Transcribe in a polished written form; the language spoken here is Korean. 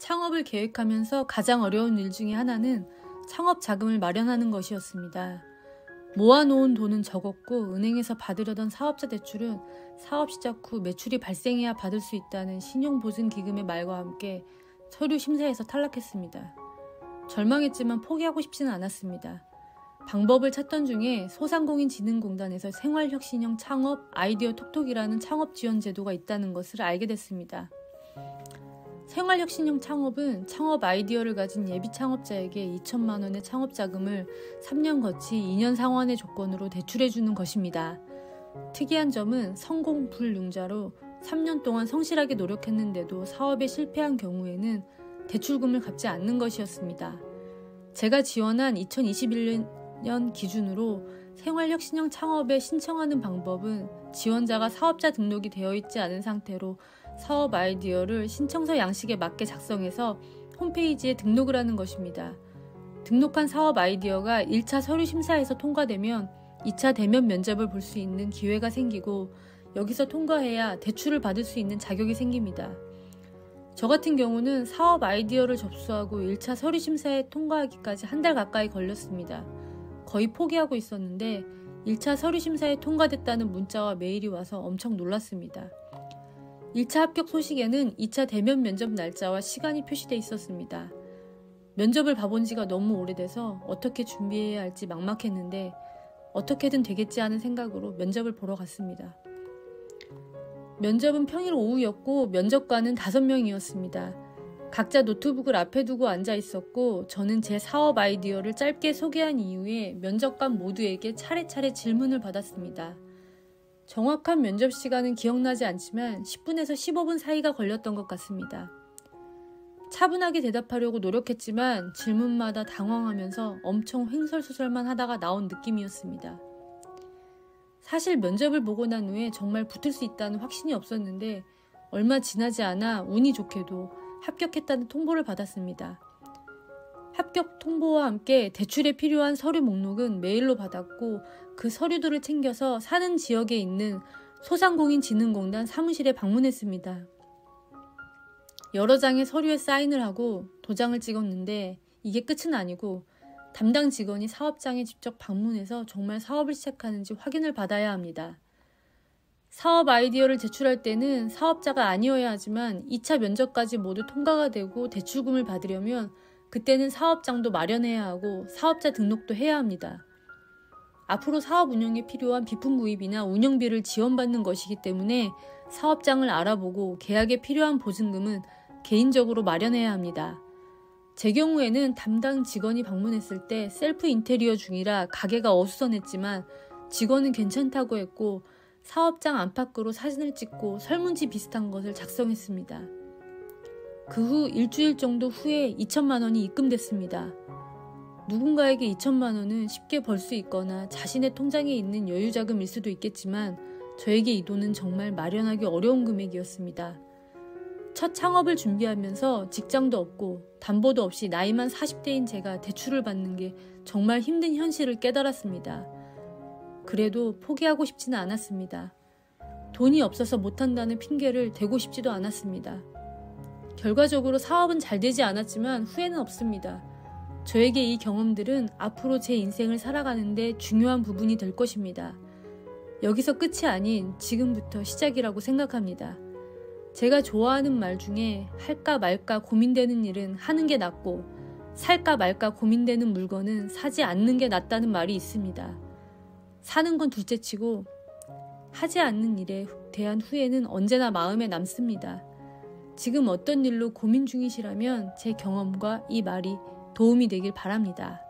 창업을 계획하면서 가장 어려운 일 중에 하나는 창업 자금을 마련하는 것이었습니다. 모아놓은 돈은 적었고 은행에서 받으려던 사업자 대출은 사업 시작 후 매출이 발생해야 받을 수 있다는 신용보증기금의 말과 함께 서류 심사에서 탈락했습니다. 절망했지만 포기하고 싶지는 않았습니다. 방법을 찾던 중에 소상공인진흥공단에서 생활혁신형 창업 아이디어 톡톡이라는 창업 지원 제도가 있다는 것을 알게 됐습니다. 생활혁신형 창업은 창업 아이디어를 가진 예비 창업자에게 2천만 원의 창업 자금을 3년 거치 2년 상환의 조건으로 대출해주는 것입니다. 특이한 점은 성공 불융자로 3년 동안 성실하게 노력했는데도 사업에 실패한 경우에는 대출금을 갚지 않는 것이었습니다. 제가 지원한 2021년 기준으로 생활혁신형 창업에 신청하는 방법은 지원자가 사업자 등록이 되어 있지 않은 상태로 사업 아이디어를 신청서 양식에 맞게 작성해서 홈페이지에 등록을 하는 것입니다. 등록한 사업 아이디어가 1차 서류 심사에서 통과되면 2차 대면 면접을 볼 수 있는 기회가 생기고 여기서 통과해야 대출을 받을 수 있는 자격이 생깁니다. 저 같은 경우는 사업 아이디어를 접수하고 1차 서류 심사에 통과하기까지 한 달 가까이 걸렸습니다. 거의 포기하고 있었는데 1차 서류 심사에 통과됐다는 문자와 메일이 와서 엄청 놀랐습니다. 1차 합격 소식에는 2차 대면 면접 날짜와 시간이 표시되어 있었습니다. 면접을 봐본 지가 너무 오래돼서 어떻게 준비해야 할지 막막했는데 어떻게든 되겠지 하는 생각으로 면접을 보러 갔습니다. 면접은 평일 오후였고 면접관은 5명이었습니다. 각자 노트북을 앞에 두고 앉아 있었고 저는 제 사업 아이디어를 짧게 소개한 이후에 면접관 모두에게 차례차례 질문을 받았습니다. 정확한 면접 시간은 기억나지 않지만 10분에서 15분 사이가 걸렸던 것 같습니다. 차분하게 대답하려고 노력했지만 질문마다 당황하면서 엄청 횡설수설만 하다가 나온 느낌이었습니다. 사실 면접을 보고 난 후에 정말 붙을 수 있다는 확신이 없었는데 얼마 지나지 않아 운이 좋게도 합격했다는 통보를 받았습니다. 합격 통보와 함께 대출에 필요한 서류 목록은 메일로 받았고 그 서류들을 챙겨서 사는 지역에 있는 소상공인진흥공단 사무실에 방문했습니다. 여러 장의 서류에 사인을 하고 도장을 찍었는데 이게 끝은 아니고 담당 직원이 사업장에 직접 방문해서 정말 사업을 시작하는지 확인을 받아야 합니다. 사업 아이디어를 제출할 때는 사업자가 아니어야 하지만 2차 면접까지 모두 통과가 되고 대출금을 받으려면 그때는 사업장도 마련해야 하고 사업자 등록도 해야 합니다. 앞으로 사업 운영에 필요한 비품 구입이나 운영비를 지원받는 것이기 때문에 사업장을 알아보고 계약에 필요한 보증금은 개인적으로 마련해야 합니다. 제 경우에는 담당 직원이 방문했을 때 셀프 인테리어 중이라 가게가 어수선했지만 직원은 괜찮다고 했고 사업장 안팎으로 사진을 찍고 설문지 비슷한 것을 작성했습니다. 그 후 일주일 정도 후에 2천만 원이 입금됐습니다. 누군가에게 2천만 원은 쉽게 벌 수 있거나 자신의 통장에 있는 여유자금일 수도 있겠지만 저에게 이 돈은 정말 마련하기 어려운 금액이었습니다. 첫 창업을 준비하면서 직장도 없고 담보도 없이 나이만 40대인 제가 대출을 받는 게 정말 힘든 현실을 깨달았습니다. 그래도 포기하고 싶지는 않았습니다. 돈이 없어서 못한다는 핑계를 대고 싶지도 않았습니다. 결과적으로 사업은 잘 되지 않았지만 후회는 없습니다. 저에게 이 경험들은 앞으로 제 인생을 살아가는데 중요한 부분이 될 것입니다. 여기서 끝이 아닌 지금부터 시작이라고 생각합니다. 제가 좋아하는 말 중에 할까 말까 고민되는 일은 하는 게 낫고 살까 말까 고민되는 물건은 사지 않는 게 낫다는 말이 있습니다. 사는 건 둘째치고 하지 않는 일에 대한 후회는 언제나 마음에 남습니다. 지금 어떤 일로 고민 중이시라면 제 경험과 이 말이 도움이 되길 바랍니다.